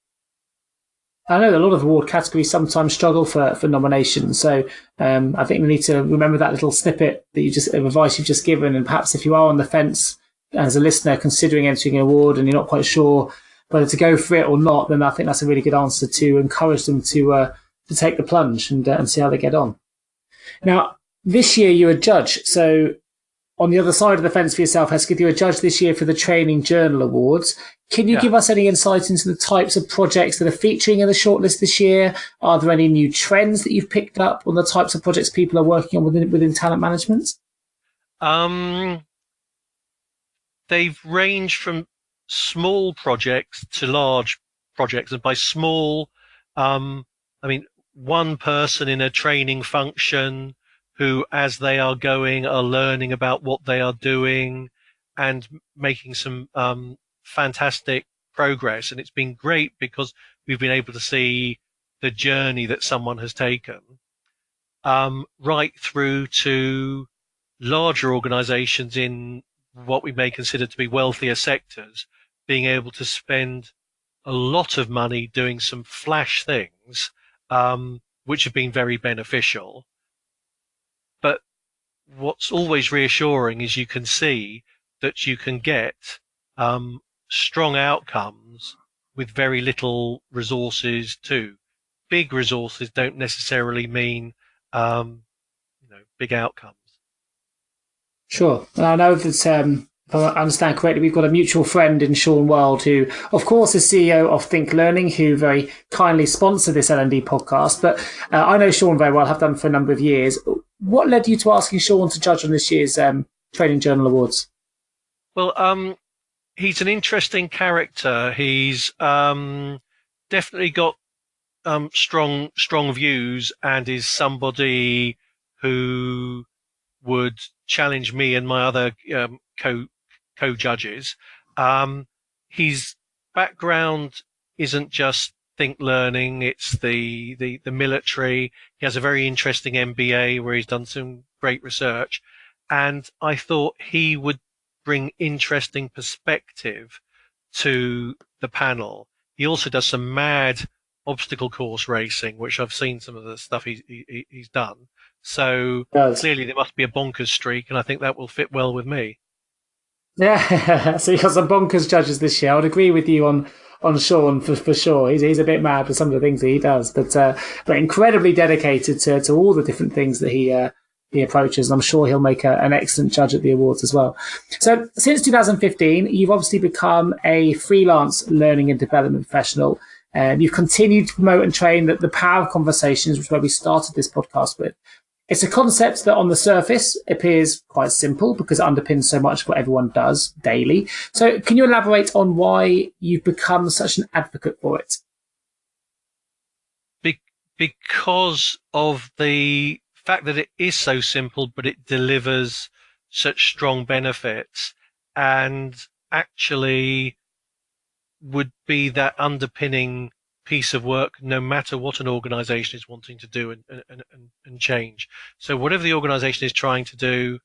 I know that a lot of award categories sometimes struggle for nominations. So I think we need to remember that little snippet of advice you've just given. And perhaps if you are on the fence as a listener considering entering an award and you're not quite sure whether to go for it or not, then I think that's a really good answer to encourage them to take the plunge and see how they get on. Now, this year you're a judge, so on the other side of the fence for yourself, Hesketh, you're a judge this year for the Training Journal Awards. Can you give us any insight into the types of projects that are featuring in the shortlist this year? Are there any new trends that you've picked up on the types of projects people are working on within talent management? They've ranged from small projects to large projects. And by small, I mean, one person in a training function who, as they are going, are learning about what they are doing and making some fantastic progress. And it's been great because we've been able to see the journey that someone has taken, right through to larger organizations in what we may consider to be wealthier sectors, being able to spend a lot of money doing some flash things, which have been very beneficial. But what's always reassuring is you can see that you can get strong outcomes with very little resources too. Big resources don't necessarily mean big outcomes. Sure. And I know that, if I understand correctly, we've got a mutual friend in Sean Wild, who, of course, is CEO of Think Learning, who very kindly sponsored this L&D podcast. But I know Sean very well, have done for a number of years. What led you to asking Sean to judge on this year's Training Journal Awards? Well, he's an interesting character. He's definitely got strong views, and is somebody who would challenge me and my other co-judges. His background isn't just Think Learning, it's the military. He has a very interesting MBA where he's done some great research, and I thought he would bring interesting perspective to the panel. He also does some mad obstacle course racing, which I've seen some of the stuff he's done. So clearly there must be a bonkers streak, and I think that will fit well with me. Yeah, so you've got some bonkers judges this year. I would agree with you on Sean for sure. He's a bit mad for some of the things that he does, but incredibly dedicated to all the different things that he approaches. And I'm sure he'll make an excellent judge at the awards as well. So since 2015, you've obviously become a freelance learning and development professional. You've continued to promote and train the power of conversations, which is where we started this podcast with. It's a concept that on the surface appears quite simple because it underpins so much of what everyone does daily. So can you elaborate on why you've become such an advocate for it? Because of the fact that it is so simple, but it delivers such strong benefits, and actually would be that underpinning piece of work no matter what an organization is wanting to do and change. So whatever the organization is trying to do,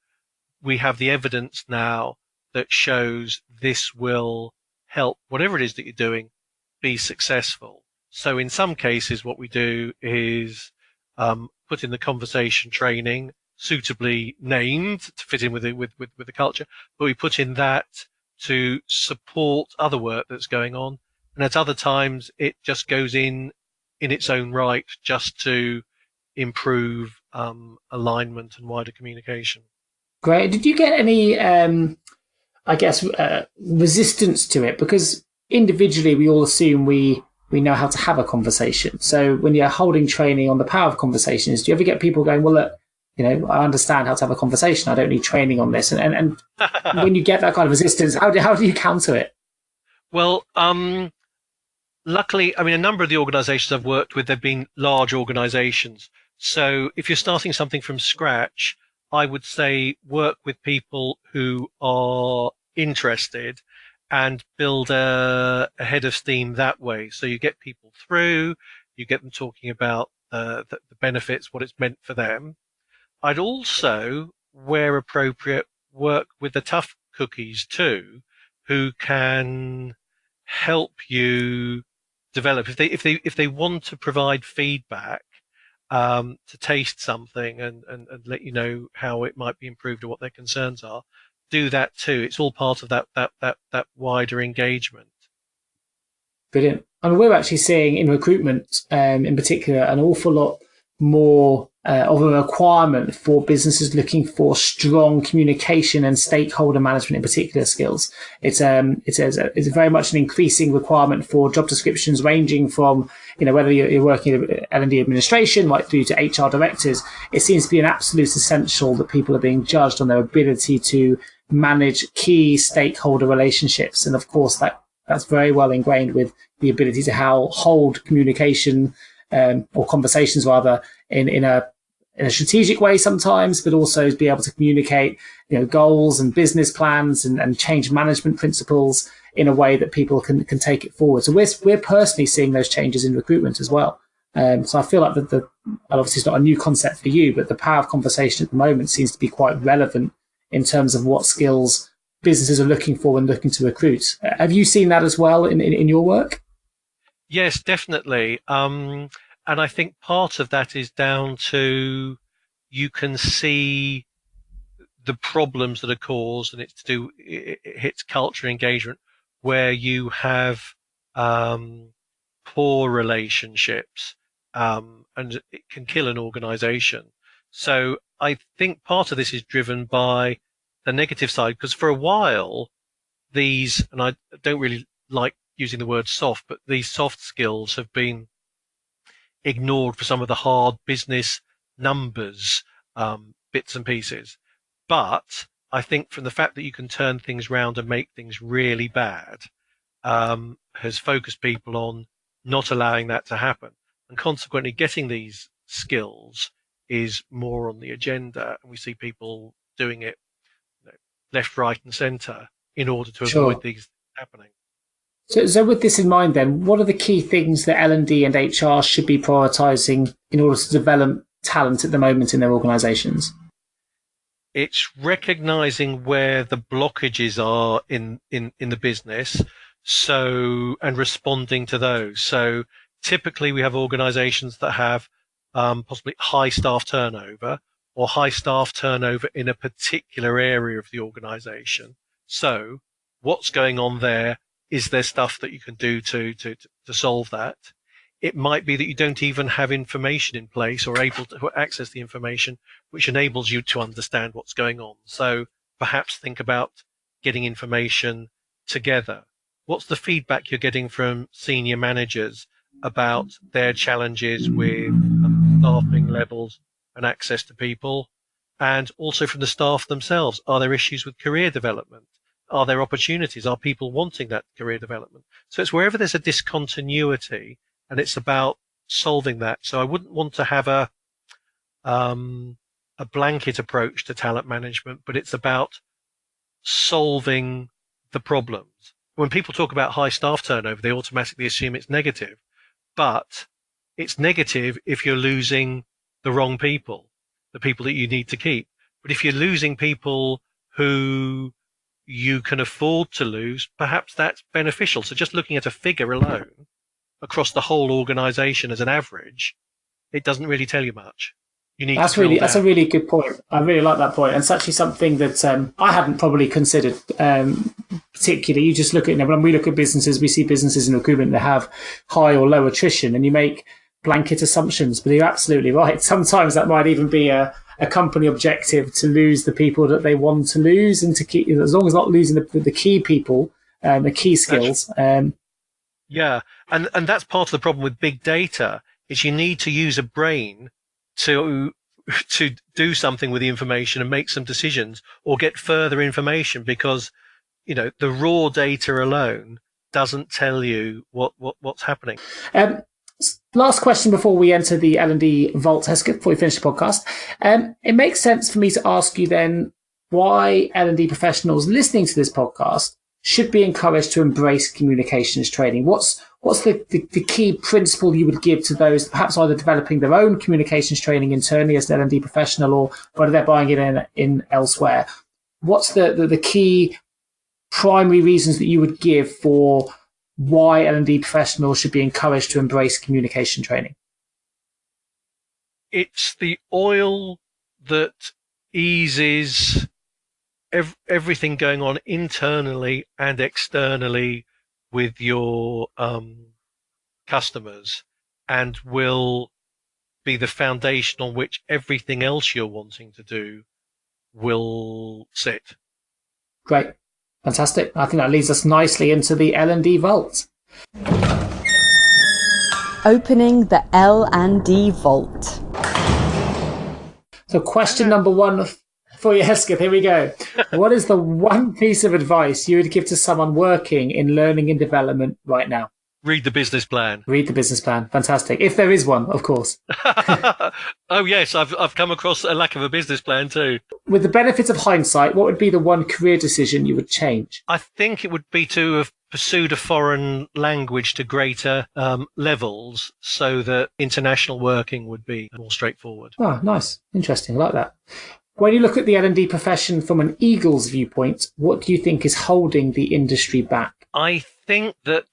we have the evidence now that shows this will help whatever it is that you're doing be successful. So in some cases what we do is put in the conversation training, suitably named to fit in with the culture, but we put in that to support other work that's going on. And at other times, it just goes in its own right, just to improve alignment and wider communication. Great. Did you get any, resistance to it? Because individually, we all assume we know how to have a conversation. So when you're holding training on the power of conversations, do you ever get people going, well, look, I understand how to have a conversation. I don't need training on this. And when you get that kind of resistance, how do you counter it? Well, luckily, a number of the organizations I've worked with, they've been large organizations. So if you're starting something from scratch, I would say work with people who are interested and build a head of steam that way. So you get people through, you get them talking about the benefits, what it's meant for them. I'd also, where appropriate, work with the tough cookies too, who can help you develop. If they want to provide feedback, to taste something and let you know how it might be improved or what their concerns are, do that too. It's all part of that wider engagement. Brilliant. I mean, we're actually seeing in recruitment, in particular, an awful lot more of a requirement for businesses looking for strong communication and stakeholder management, in particular, skills. It's very much an increasing requirement for job descriptions, ranging from, whether you're working in L&D administration right through to HR directors. It seems to be an absolute essential that people are being judged on their ability to manage key stakeholder relationships, and of course that's very well ingrained with the ability to hold communication or conversations rather in a strategic way sometimes, but also be able to communicate goals and business plans and change management principles in a way that people can take it forward. So we're personally seeing those changes in recruitment as well. So I feel like obviously it's not a new concept for you, but the power of conversation at the moment seems to be quite relevant in terms of what skills businesses are looking for when looking to recruit. Have you seen that as well in your work? Yes, definitely. And I think part of that is down to you can see the problems that are caused, and it hits culture engagement where you have poor relationships, and it can kill an organization. So I think part of this is driven by the negative side, because for a while these, and I don't really like using the word soft, but these soft skills have been ignored for some of the hard business numbers, bits and pieces. But I think from the fact that you can turn things around and make things really bad, has focused people on not allowing that to happen. And consequently, getting these skills is more on the agenda. And we see people doing it left, right and centre in order to avoid these happening. So with this in mind then, what are the key things that L&D and HR should be prioritising in order to develop talent at the moment in their organisations? It's recognising where the blockages are in the business, and responding to those. So typically we have organisations that have possibly high staff turnover, or high staff turnover in a particular area of the organisation. So what's going on there? Is there stuff that you can do to solve that? It might be that you don't even have information in place or able to access the information which enables you to understand what's going on. So perhaps think about getting information together. What's the feedback you're getting from senior managers about their challenges with staffing levels and access to people? And also from the staff themselves, are there issues with career development? Are there opportunities? Are people wanting that career development? So it's wherever there's a discontinuity, and it's about solving that. So I wouldn't want to have a blanket approach to talent management, but it's about solving the problems. When people talk about high staff turnover, they automatically assume it's negative, but it's negative if you're losing the wrong people, the people that you need to keep. But if you're losing people who you can afford to lose, perhaps that's beneficial. So just looking at a figure alone across the whole organization as an average, it doesn't really tell you much. You need that's a really good point. I really like that point. And it's actually something that I hadn't probably considered, particularly. You just look at, when we look at businesses, we see businesses in recruitment that have high or low attrition, and you make blanket assumptions, but you're absolutely right. Sometimes that might even be a company objective to lose the people that they want to lose, and to keep, as long as not losing the key people, the key skills. Yeah, and that's part of the problem with big data, is you need to use a brain to do something with the information and make some decisions or get further information, because the raw data alone doesn't tell you what's happening. Last question before we enter the L&D Vault, Hesketh, before we finish the podcast. It makes sense for me to ask you then why L&D professionals listening to this podcast should be encouraged to embrace communications training. What's the key principle you would give to those perhaps either developing their own communications training internally as an L&D professional, or whether they're buying it in elsewhere? What's the key primary reasons that you would give for why L&D professionals should be encouraged to embrace communication training? It's the oil that eases everything going on internally and externally with your customers and will be the foundation on which everything else you're wanting to do will sit. Great. Fantastic. I think that leads us nicely into the L&D Vault. Opening the L&D Vault. So question number one for you, Hesketh. Here we go. What is the one piece of advice you would give to someone working in learning and development right now? Read the business plan. Read the business plan. Fantastic. If there is one, of course. Oh, yes. I've come across a lack of a business plan too. With the benefits of hindsight, what would be the one career decision you would change? I think it would be to have pursued a foreign language to greater levels so that international working would be more straightforward. Oh, nice. Interesting. I like that. When you look at the L&D profession from an Eagles viewpoint, what do you think is holding the industry back? I think that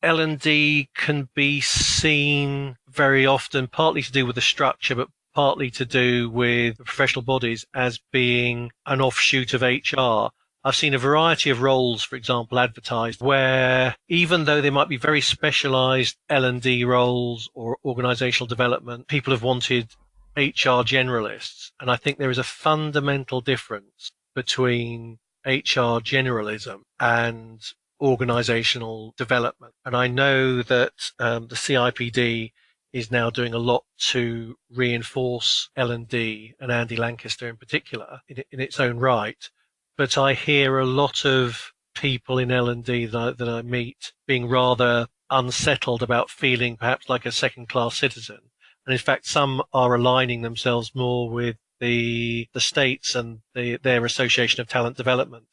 L&D can be seen very often, partly to do with the structure, but partly to do with professional bodies as being an offshoot of HR. I've seen a variety of roles, for example, advertised where even though they might be very specialized L&D roles or organizational development, people have wanted HR generalists. And I think there is a fundamental difference between HR generalism and organizational development. And I know that the CIPD is now doing a lot to reinforce L&D and Andy Lancaster in particular in its own right. But I hear a lot of people in L&D that I meet being rather unsettled about feeling perhaps like a second-class citizen. And in fact, some are aligning themselves more with the states and their Association of Talent Development.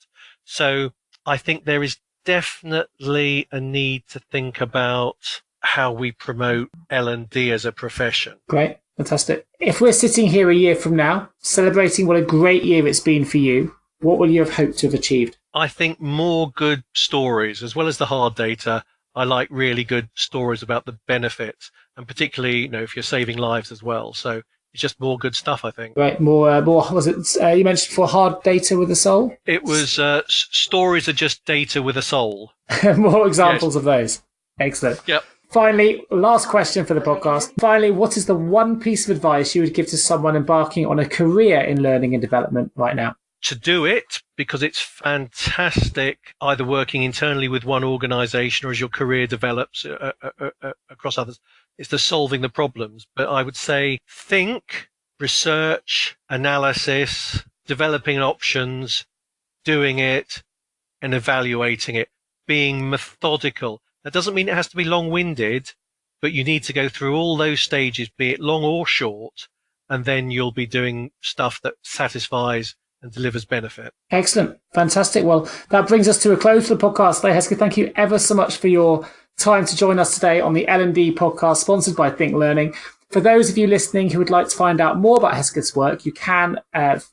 So I think there is definitely a need to think about how we promote L&D as a profession. Great. Fantastic. If we're sitting here a year from now, celebrating what a great year it's been for you, what will you have hoped to have achieved? I think more good stories, as well as the hard data. I like really good stories about the benefits, and particularly, if you're saving lives as well. So it's just more good stuff, I think. Right. More. Was it? You mentioned for hard data with a soul. It was stories are just data with a soul. More examples of those. Excellent. Yep. Finally, last question for the podcast. Finally, what is the one piece of advice you would give to someone embarking on a career in learning and development right now? To do it, because it's fantastic, either working internally with one organization or as your career develops across others, is the solving the problems. But I would say think, research, analysis, developing options, doing it and evaluating it, being methodical. That doesn't mean it has to be long-winded, but you need to go through all those stages, be it long or short, and then you'll be doing stuff that satisfies and delivers benefit. Excellent. Fantastic. Well, that brings us to a close to the podcast today. Hesketh, thank you ever so much for your time to join us today on the L&D podcast, sponsored by Think Learning. For those of you listening who would like to find out more about Hesketh's work, you can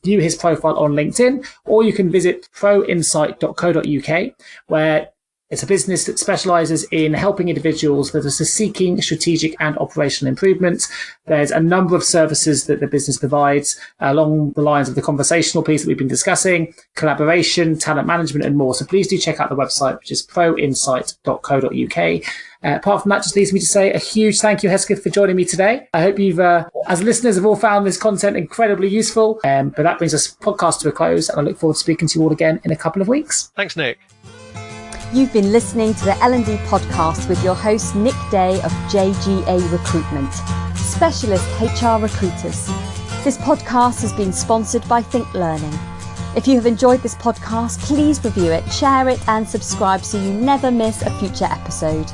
view his profile on LinkedIn, or you can visit proinsight.co.uk, where it's a business that specialises in helping individuals that are seeking strategic and operational improvements. There's a number of services that the business provides along the lines of the conversational piece that we've been discussing, collaboration, talent management, and more. So please do check out the website, which is proinsight.co.uk. Apart from that, just leaves me to say a huge thank you, Hesketh, for joining me today. I hope you've, as listeners, have all found this content incredibly useful. But that brings this podcast to a close, and I look forward to speaking to you all again in a couple of weeks. Thanks, Nick. You've been listening to the L&D podcast with your host, Nick Day of JGA Recruitment, specialist HR recruiters. This podcast has been sponsored by Think Learning. If you have enjoyed this podcast, please review it, share it, and subscribe so you never miss a future episode.